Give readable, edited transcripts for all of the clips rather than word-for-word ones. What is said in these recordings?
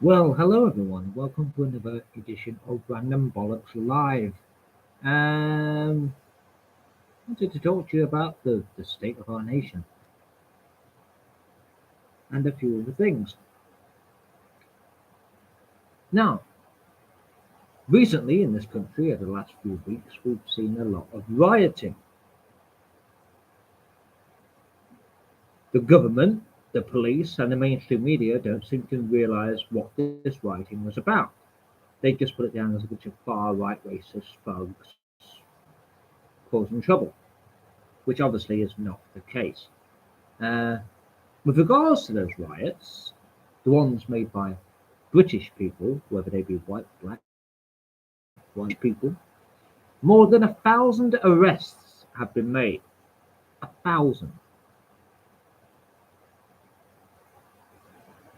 Well, hello everyone. Welcome to another edition of Random Bollocks Live. I wanted to talk to you about the state of our nation and a few other things. Now, recently in this country, over the last few weeks, we've seen a lot of rioting. The government, the police, and the mainstream media don't seem to realise what this rioting was about. They just put it down as a bunch of far right racist thugs causing trouble, which obviously is not the case. Uh, With regards to those riots, the ones made by British people, whether they be white, black, white people, more than 1,000 arrests have been made. 1,000.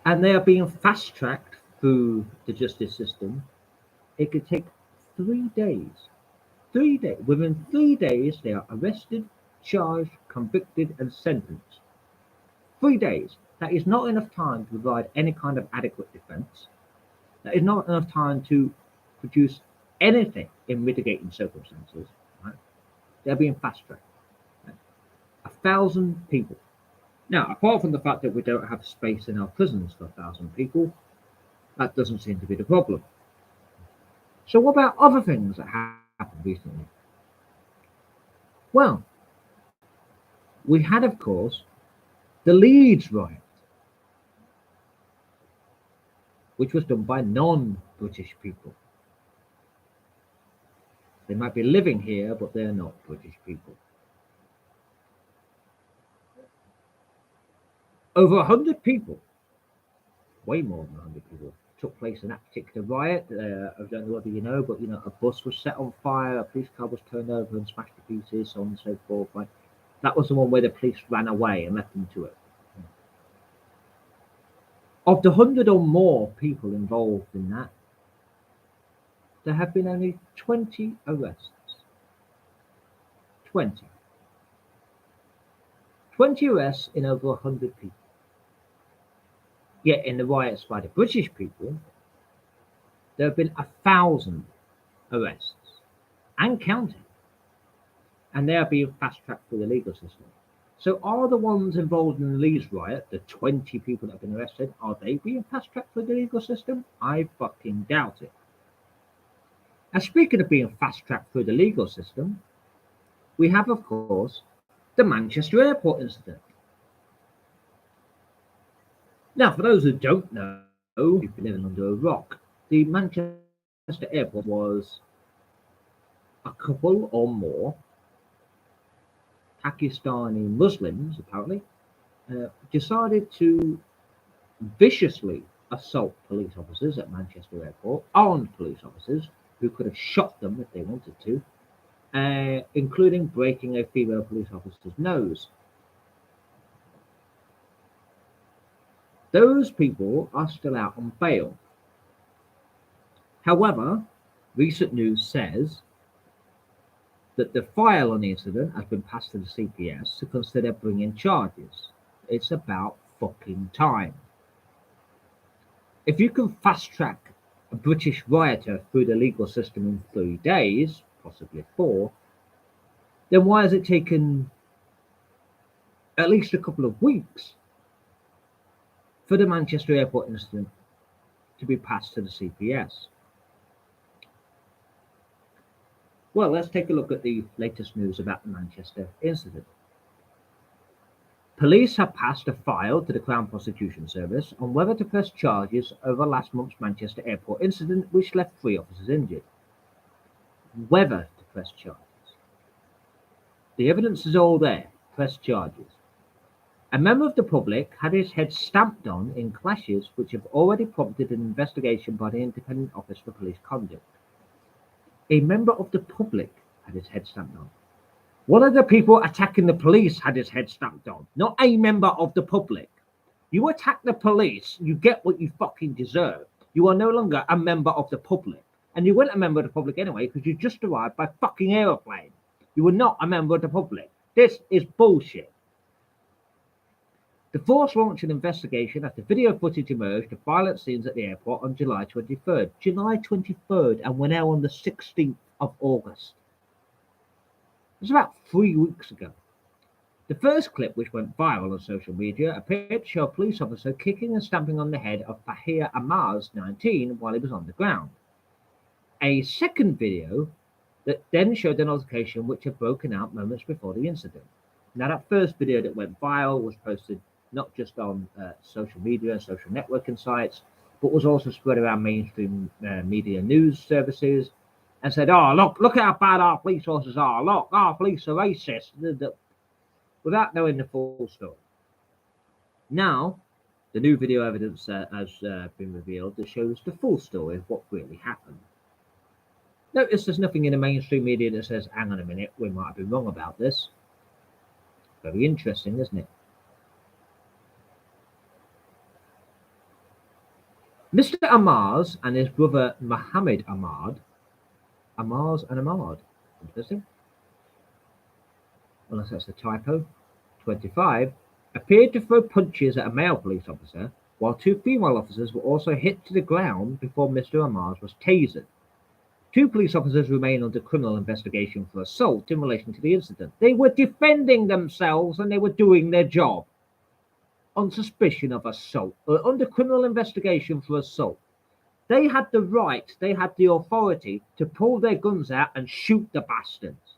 And they are being fast tracked through the justice system. It could take 3 days. 3 days. Within 3 days, they are arrested, charged, convicted, and sentenced. 3 days. That is not enough time to provide any kind of adequate defense. That is not enough time to produce anything in mitigating circumstances. Right? They're being fast tracked. Right? 1,000 people. Now, apart from the fact that we don't have space in our prisons for 1,000 people, that doesn't seem to be the problem. So, what about other things that happened recently? Well, we had, of course, the Leeds riot, which was done by non British people. They might be living here, but they're not British people. Over 100 people, way more than 100 people, took place in that particular riot. I don't know whether you know, but a bus was set on fire, a police car was turned over and smashed to pieces, so on and so forth. Right? That was the one where the police ran away and left them to it. Of the 100 or more people involved in that, there have been only 20 arrests. 20. 20 arrests in over 100 people. Yet in the riots by the British people, there have been 1,000 arrests and counting. And they are being fast tracked through the legal system. So are the ones involved in the Leeds riot, the 20 people that have been arrested, are they being fast tracked through the legal system? I fucking doubt it. And speaking of being fast tracked through the legal system, we have, of course, the Manchester Airport incident. Now, for those who don't know, you've been living under a rock. The Manchester Airport was a couple or more Pakistani Muslims, apparently, decided to viciously assault police officers at Manchester Airport, armed police officers who could have shot them if they wanted to, including breaking a female police officer's nose. Those people are still out on bail. However, recent news says that the file on the incident has been passed to the CPS to consider bringing charges. It's about fucking time. If you can fast track a British rioter through the legal system in 3 days, possibly 4, then why has it taken at least a couple of weeks for the Manchester Airport incident to be passed to the CPS? Well, let's take a look at the latest news about the Manchester incident. Police have passed a file to the Crown Prosecution Service on whether to press charges over last month's Manchester Airport incident, which left 3 officers injured. Whether to press charges. The evidence is all there. Press charges. A member of the public had his head stamped on in clashes which have already prompted an investigation by the Independent Office for Police Conduct. A member of the public had his head stamped on. One of the people attacking the police had his head stamped on, not a member of the public. You attack the police, you get what you fucking deserve. You are no longer a member of the public. And you weren't a member of the public anyway because you just arrived by fucking aeroplane. You were not a member of the public. This is bullshit. The force launched an investigation after video footage emerged of violent scenes at the airport on July 23rd. July 23rd, and we're now on the 16th of August. It was about 3 weeks ago. The first clip, which went viral on social media, appeared to show a police officer kicking and stamping on the head of Fahir Ammars, 19, while he was on the ground. A second video that then showed an altercation which had broken out moments before the incident. Now, that first video that went viral was posted not just on social media and social networking sites, but was also spread around mainstream media news services and said, oh, look how bad our police officers are. Look, our police are racist, without knowing the full story. Now, the new video evidence has been revealed that shows the full story of what really happened. Notice there's nothing in the mainstream media that says, hang on a minute, we might have been wrong about this. Very interesting, isn't it? Mr. Ammars and his brother Mohammed Ammars and Ahmad, interesting, unless that's a typo, 25, appeared to throw punches at a male police officer, while 2 female officers were also hit to the ground before Mr. Ammars was tasered. 2 police officers remain under criminal investigation for assault in relation to the incident. They were defending themselves and they were doing their job on suspicion of assault, or under criminal investigation for assault. They had the right, they had the authority to pull their guns out and shoot the bastards.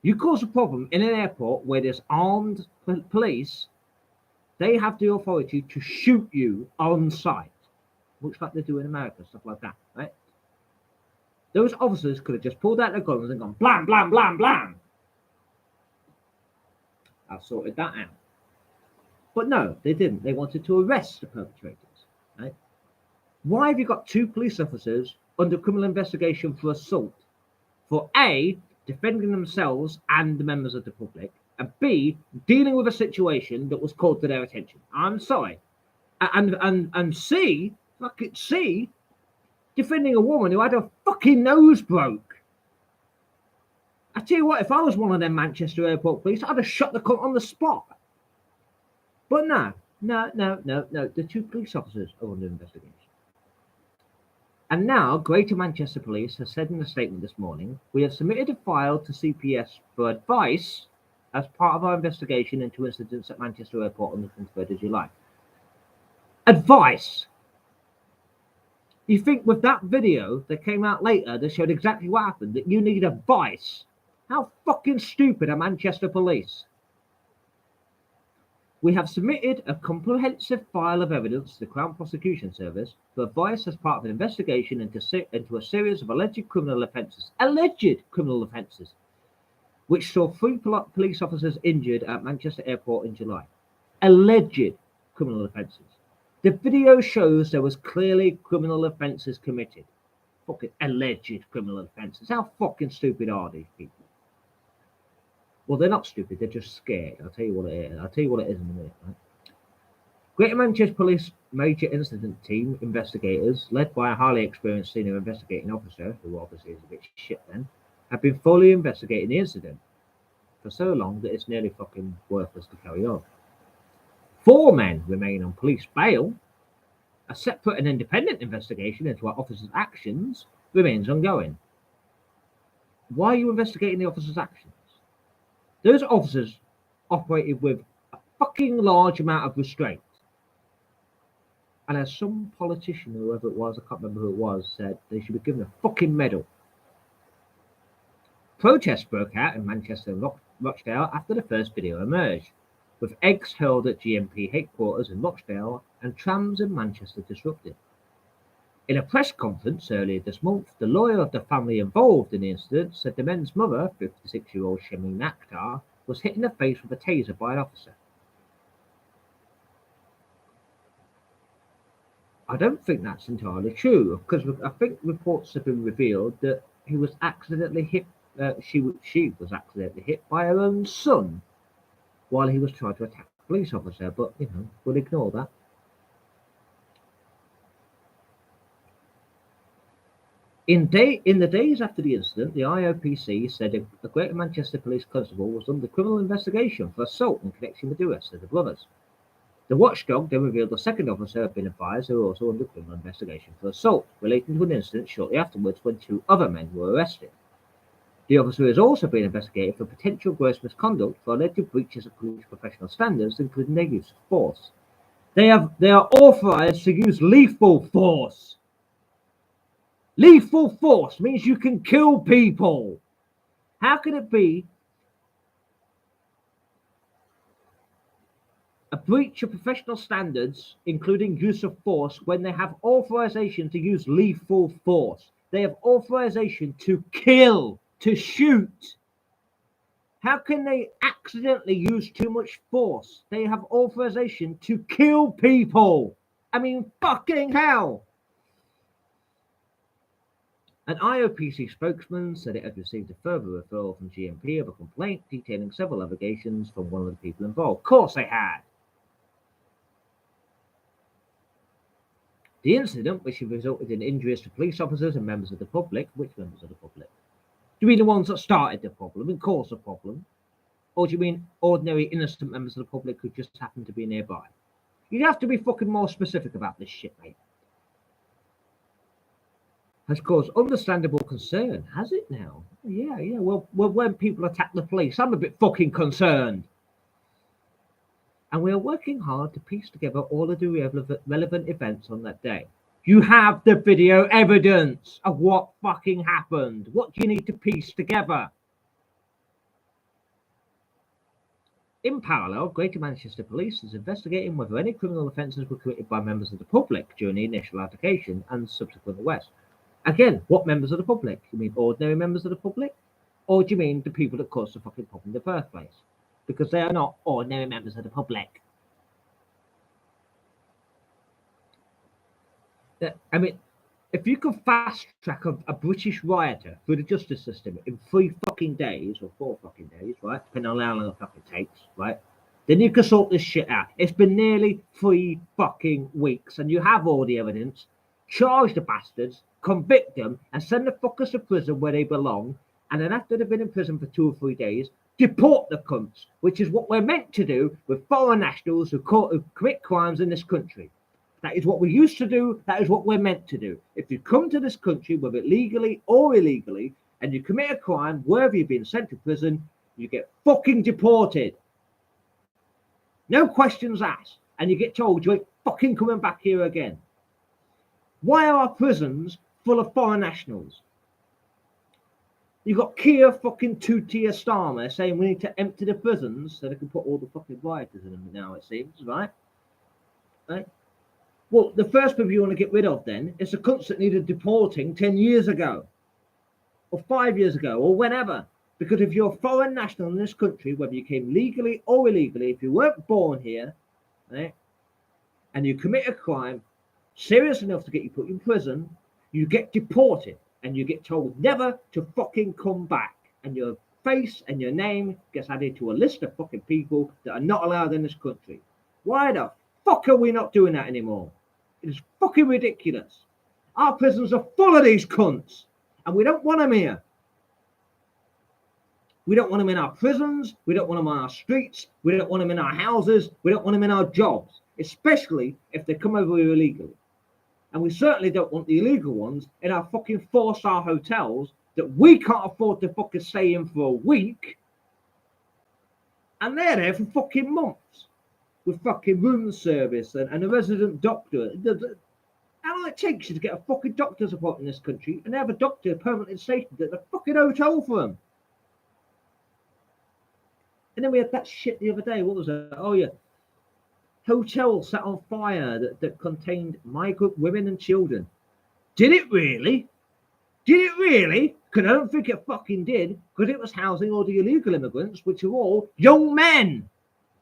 You cause a problem in an airport where there's armed police, they have the authority to shoot you on sight. Looks like they do in America, stuff like that, right? Those officers could have just pulled out their guns and gone blam, blam, blam, blam. I've sorted that out. But no, they didn't. They wanted to arrest the perpetrators, right? Why have you got 2 police officers under criminal investigation for assault? For A, defending themselves and the members of the public, and B, dealing with a situation that was called to their attention. I'm sorry. And C, fucking C, defending a woman who had her fucking nose broke. I tell you what, if I was one of them Manchester airport police, I'd have shot the cunt on the spot. But no. The 2 police officers are under investigation. And now, Greater Manchester Police has said in a statement this morning, we have submitted a file to CPS for advice as part of our investigation into incidents at Manchester Airport on the 23rd of July. Advice. You think with that video that came out later that showed exactly what happened, that you need advice? How fucking stupid are Manchester Police? We have submitted a comprehensive file of evidence to the Crown Prosecution Service for advice as part of an investigation into a series of alleged criminal offences, which saw 3 police officers injured at Manchester Airport in July. Alleged criminal offences. The video shows there was clearly criminal offences committed. Fucking alleged criminal offences. How fucking stupid are these people? Well, they're not stupid, they're just scared. I'll tell you what it is. I'll tell you what it is in a minute. Right? Greater Manchester Police Major Incident Team investigators, led by a highly experienced senior investigating officer, who obviously is a bit shit then, have been fully investigating the incident for so long that it's nearly fucking worthless to carry on. 4 men remain on police bail. A separate and independent investigation into our officers' actions remains ongoing. Why are you investigating the officers' actions? Those officers operated with a fucking large amount of restraint. And as some politician, whoever it was, I can't remember who it was, said, they should be given a fucking medal. Protests broke out in Manchester and Rochdale after the first video emerged, with eggs hurled at GMP headquarters in Rochdale and trams in Manchester disrupted. In a press conference earlier this month, the lawyer of the family involved in the incident said the men's mother, 56-year-old Shamin Akhtar, was hit in the face with a taser by an officer. I don't think that's entirely true, because I think reports have been revealed that he was accidentally hit. She was accidentally hit by her own son while he was trying to attack a police officer. But we'll ignore that. In the days after the incident, the IOPC said a Greater Manchester Police Constable was under criminal investigation for assault in connection with the arrest of the brothers. The watchdog then revealed the second officer had been advised they were also under criminal investigation for assault, relating to an incident shortly afterwards when 2 other men were arrested. The officer is also being investigated for potential gross misconduct for alleged breaches of police professional standards, including their use of force. They are authorized to use lethal force. Lethal force means you can kill people. How can it be a breach of professional standards, including use of force, when they have authorization to use lethal force? They have authorization to kill, to shoot. How can they accidentally use too much force? They have authorization to kill people. I mean, fucking hell. An IOPC spokesman said it had received a further referral from GMP of a complaint detailing several allegations from one of the people involved. Of course they had. The incident, which resulted in injuries to police officers and members of the public. Which members of the public? Do you mean the ones that started the problem and caused the problem? Or do you mean ordinary innocent members of the public who just happened to be nearby? You have to be fucking more specific about this shit, mate. Has caused understandable concern, has it now? Yeah. Well, when people attack the police, I'm a bit fucking concerned. And we are working hard to piece together all of the relevant events on that day. You have the video evidence of what fucking happened. What do you need to piece together? In parallel, Greater Manchester Police is investigating whether any criminal offences were committed by members of the public during the initial altercation and subsequent arrest. Again, what members of the public? You mean ordinary members of the public? Or do you mean the people that caused the fucking problem in the first place? Because they are not ordinary members of the public. I mean, if you can fast track a British rioter through the justice system in 3 fucking days, or 4 fucking days, right? Depending on how long it fucking takes, right? Then you can sort this shit out. It's been nearly 3 fucking weeks, and you have all the evidence. Charge the bastards, convict them, and send the fuckers to prison where they belong. And then after they've been in prison for 2 or 3 days, deport the cunts, which is what we're meant to do with foreign nationals who commit crimes in this country. That is what we used to do. That is what we're meant to do. If you come to this country, whether legally or illegally, and you commit a crime, wherever you've been sent to prison, you get fucking deported. No questions asked. And you get told you ain't fucking coming back here again. Why are our prisons full of foreign nationals? You've got Keir fucking two-tier Starmer saying we need to empty the prisons so they can put all the fucking rioters in them now, it seems, right? Right? Well, the first people you want to get rid of then is the cunts that needed deporting 10 years ago, or 5 years ago, or whenever. Because if you're a foreign national in this country, whether you came legally or illegally, if you weren't born here, right, and you commit a crime serious enough to get you put in prison, you get deported and you get told never to fucking come back. And your face and your name gets added to a list of fucking people that are not allowed in this country. Why the fuck are we not doing that anymore? It is fucking ridiculous. Our prisons are full of these cunts, and we don't want them here. We don't want them in our prisons. We don't want them on our streets. We don't want them in our houses. We don't want them in our jobs, especially if they come over here illegally. And we certainly don't want the illegal ones in our fucking 4-star hotels that we can't afford to fucking stay in for a week. And they're there for fucking months with fucking room service and a resident doctor. How long it takes you to get a fucking doctor's appointment in this country and have a doctor permanently stationed at the fucking hotel for them? And then we had that shit the other day. What was it? Oh, yeah. Hotel set on fire that contained migrant women and children. Did it really? Did it really? Because I don't think it fucking did, because it was housing all the illegal immigrants, which are all young men.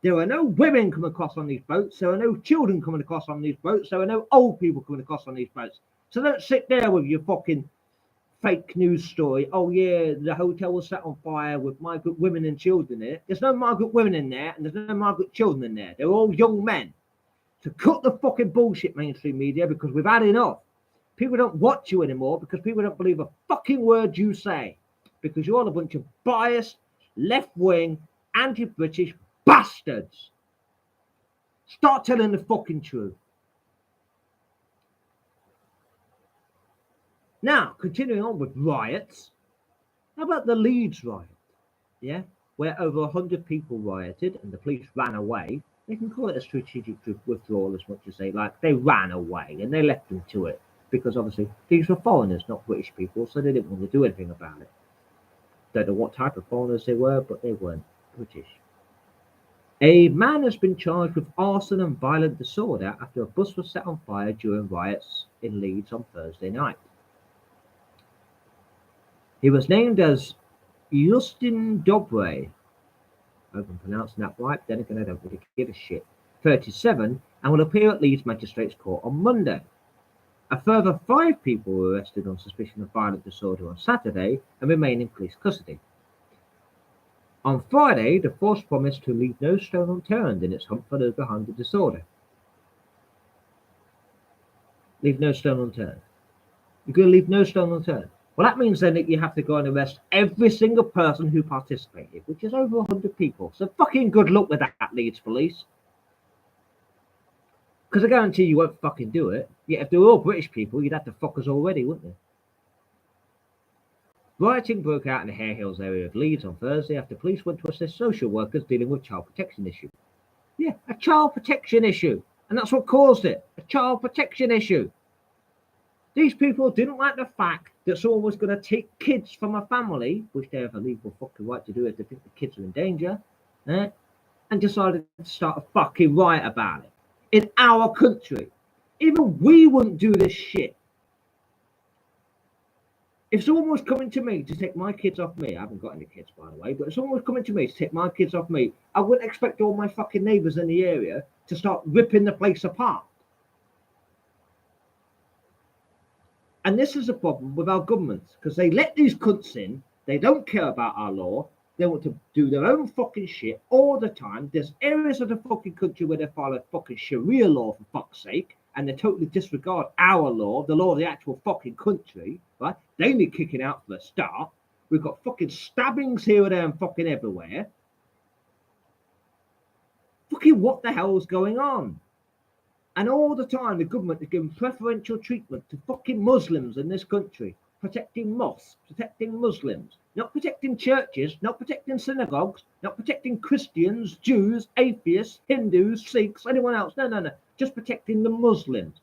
There are no women coming across on these boats. There are no children coming across on these boats. There are no old people coming across on these boats. So don't sit there with your fucking fake news story. Oh, yeah, the hotel was set on fire with migrant women and children in it. There's no migrant women in there, and there's no migrant children in there. They're all young men. So cut the fucking bullshit, mainstream media, because we've had enough. People don't watch you anymore because people don't believe a fucking word you say. Because you're all a bunch of biased, left-wing, anti-British bastards. Start telling the fucking truth. Now, continuing on with riots. How about the Leeds riot? Yeah, where over 100 people rioted and the police ran away. They can call it a strategic withdrawal as much as they like. They ran away and they left them to it because obviously these were foreigners, not British people, so they didn't want to do anything about it. Don't know what type of foreigners they were, but they weren't British. A man has been charged with arson and violent disorder after a bus was set on fire during riots in Leeds on Thursday night. He was named as Justin Dobre. I hope I'm pronouncing that right. Then again, I don't really give a shit. 37, and will appear at Leeds Magistrates Court on Monday. A further 5 people were arrested on suspicion of violent disorder on Saturday and remain in police custody. On Friday, the force promised to leave no stone unturned in its hunt for those behind the disorder. Leave no stone unturned. You're going to leave no stone unturned. Well, that means then that you have to go and arrest every single person who participated, which is over 100 people. So fucking good luck with that, Leeds police. Because I guarantee you won't fucking do it. Yet if they were all British people, you'd have to fuck us already, wouldn't you? Rioting broke out in the Hare Hills area of Leeds on Thursday after police went to assist social workers dealing with child protection issue. Yeah, a child protection issue. And that's what caused it. A child protection issue. These people didn't like the fact that someone was going to take kids from a family, which they have a legal fucking right to do if they think the kids are in danger, and decided to start a fucking riot about it. In our country. Even we wouldn't do this shit. If someone was coming to me to take my kids off me, I haven't got any kids by the way, but if someone was coming to me to take my kids off me, I wouldn't expect all my fucking neighbours in the area to start ripping the place apart. And this is a problem with our governments, because they let these cunts in, they don't care about our law, they want to do their own fucking shit all the time. There's areas of the fucking country where they follow fucking Sharia law for fuck's sake, and they totally disregard our law, the law of the actual fucking country, right? They need kicking out for a start. We've got fucking stabbings here, there, and fucking everywhere. Fucking what the hell's going on? And all the time, the government is giving preferential treatment to fucking Muslims in this country, protecting mosques, protecting Muslims, not protecting churches, not protecting synagogues, not protecting Christians, Jews, atheists, Hindus, Sikhs, anyone else. No. Just protecting the Muslims.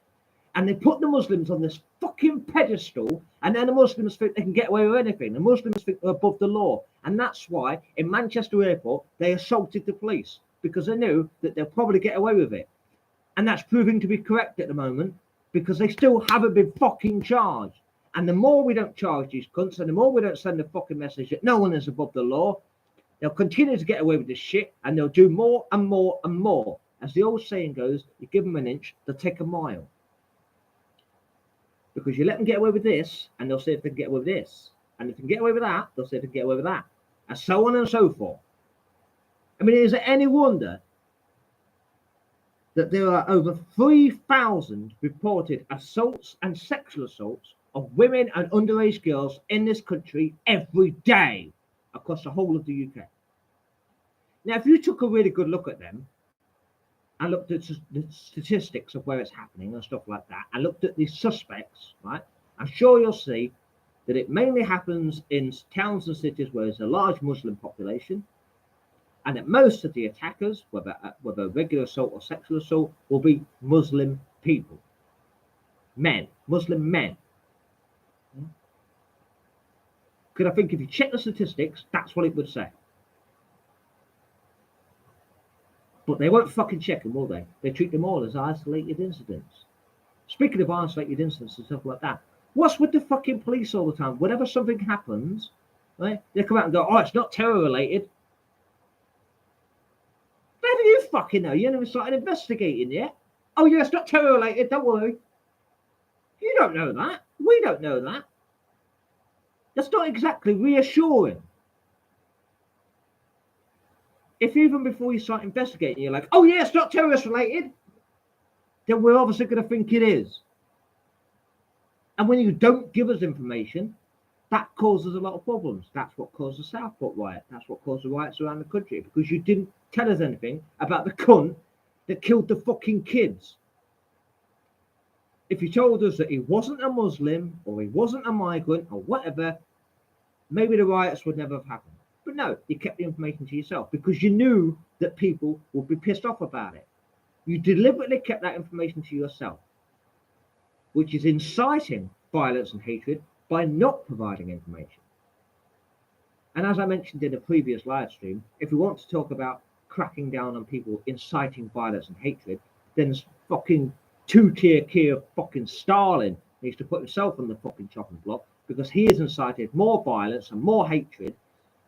And they put the Muslims on this fucking pedestal, and then the Muslims think they can get away with anything. The Muslims think they're above the law. And that's why in Manchester Airport, they assaulted the police, because they knew that they'll probably get away with it. And that's proving to be correct at the moment, because they still haven't been fucking charged. And the more we don't charge these cunts, and the more we don't send the fucking message that no one is above the law, they'll continue to get away with this shit, and they'll do more and more and more. As the old saying goes, you give them an inch, they'll take a mile. Because you let them get away with this, and they'll see if they can get away with this. And if they can get away with that, they'll see if they can get away with that. And so on and so forth. I mean, is it any wonder that there are over 3,000 reported assaults and sexual assaults of women and underage girls in this country every day across the whole of the UK? Now, if you took a really good look at them and looked at the statistics of where it's happening and stuff like that, and looked at the suspects, right, I'm sure you'll see that it mainly happens in towns and cities where there's a large Muslim population, and that most of the attackers, whether regular assault or sexual assault, will be Muslim people. Men, Muslim men. Because I think if you check the statistics, that's what it would say. But they won't fucking check them, will they? They treat them all as isolated incidents. Speaking of isolated incidents and stuff like that, what's with the fucking police all the time? Whenever something happens, right, they come out and go, oh, it's not terror related. How do you fucking know? You haven't even started investigating yet. Oh, yeah, it's not terror related, don't worry. You don't know that. We don't know that. That's not exactly reassuring. If even before you start investigating, you're like, oh, yeah, it's not terrorist related, then we're obviously going to think it is. And when you don't give us information, that causes a lot of problems. That's what caused the Southport riot. That's what caused the riots around the country, because you didn't tell us anything about the cunt that killed the fucking kids. If you told us that he wasn't a Muslim or he wasn't a migrant or whatever, maybe the riots would never have happened. But no, you kept the information to yourself because you knew that people would be pissed off about it. You deliberately kept that information to yourself, which is inciting violence and hatred by not providing information. And as I mentioned in a previous live stream, if we want to talk about cracking down on people inciting violence and hatred, then fucking two-tier Keir fucking Stalin needs to put himself on the fucking chopping block, because he has incited more violence and more hatred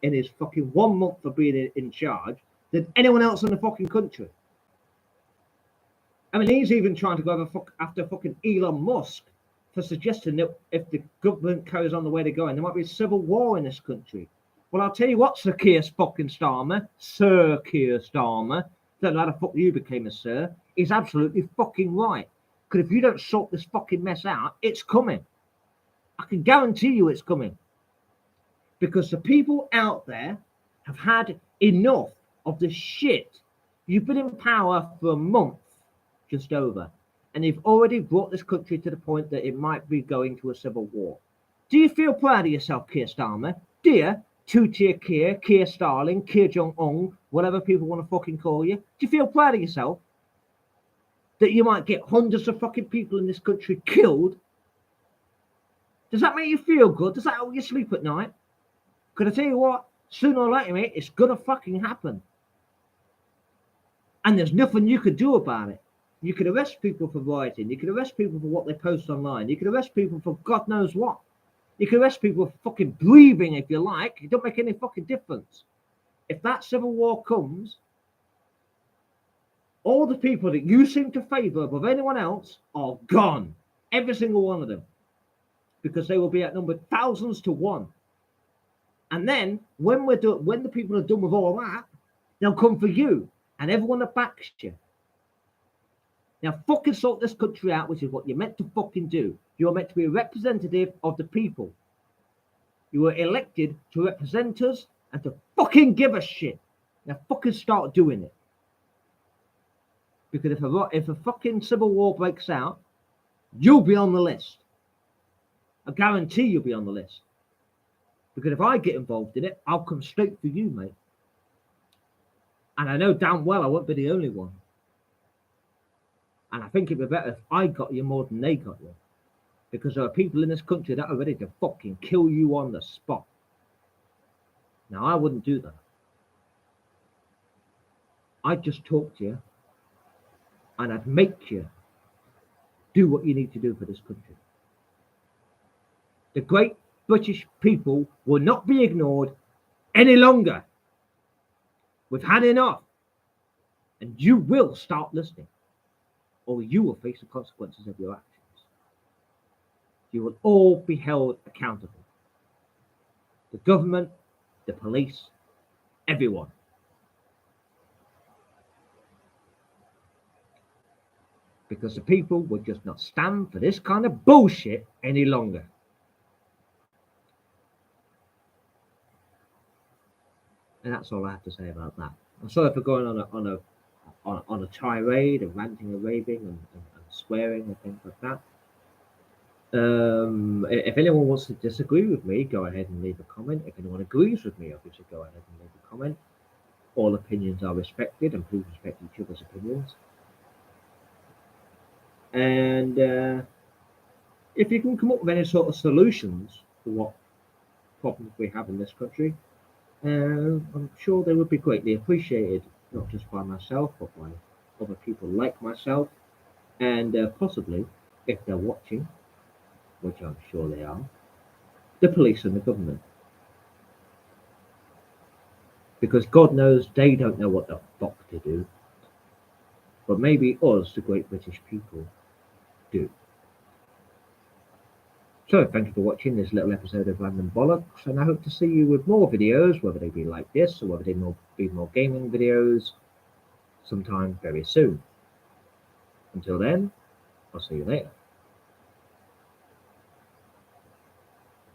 in his fucking 1 month of being in charge than anyone else in the fucking country. I mean, he's even trying to go after fucking Elon Musk for suggesting that if the government carries on the way they're going, there might be a civil war in this country. Well, I'll tell you what, Sir Keir fucking Starmer, Sir Keir Starmer, don't know how the fuck you became a sir, is absolutely fucking right. Because if you don't sort this fucking mess out, it's coming. I can guarantee you it's coming. Because the people out there have had enough of the shit. You've been in power for a month, just over, and you've already brought this country to the point that it might be going to a civil war. Do you feel proud of yourself, Keir Starmer? Dear two-tier Keir Starling, Keir Jong-un, whatever people want to fucking call you, do you feel proud of yourself that you might get hundreds of fucking people in this country killed? Does that make you feel good? Does that help you sleep at night? Could I tell you what? Sooner or later, mate, it's gonna fucking happen. And there's nothing you could do about it. You could arrest people for rioting. You could arrest people for what they post online. You could arrest people for God knows what. You could arrest people for fucking breathing if you like. It don't make any fucking difference. If that civil war comes, all the people that you seem to favour above anyone else are gone. Every single one of them. Because they will be outnumbered thousands to one. And then when the people are done with all that, they'll come for you and everyone that backs you. Now fucking sort this country out, which is what you're meant to fucking do. You're meant to be a representative of the people. You were elected to represent us and to fucking give a shit. Now fucking start doing it. Because if a fucking civil war breaks out, you'll be on the list. I guarantee you'll be on the list. Because if I get involved in it, I'll come straight for you, mate. And I know damn well I won't be the only one. And I think it'd be better if I got you more than they got you. Because there are people in this country that are ready to fucking kill you on the spot. Now, I wouldn't do that. I'd just talk to you. And I'd make you do what you need to do for this country. The great British people will not be ignored any longer. We've had enough. And you will start listening. Or you will face the consequences of your actions. You will all be held accountable. The government, the police, everyone. Because the people will just not stand for this kind of bullshit any longer. And that's all I have to say about that. I'm sorry for going on a tirade and ranting and raving and swearing and things like that. If anyone wants to disagree with me, go ahead and leave a comment. If anyone agrees with me, obviously go ahead and leave a comment. All opinions are respected, and please respect each other's opinions. And if you can come up with any sort of solutions for what problems we have in this country, I'm sure they would be greatly appreciated, not just by myself, but by other people like myself, and possibly, if they're watching, which I'm sure they are, the police and the government. Because God knows they don't know what the fuck to do. But maybe us, the great British people, do. So thank you for watching this little episode of Random Bollocks, and I hope to see you with more videos, whether they be like this or whether they be more gaming videos, sometime very soon. Until then, I'll see you later.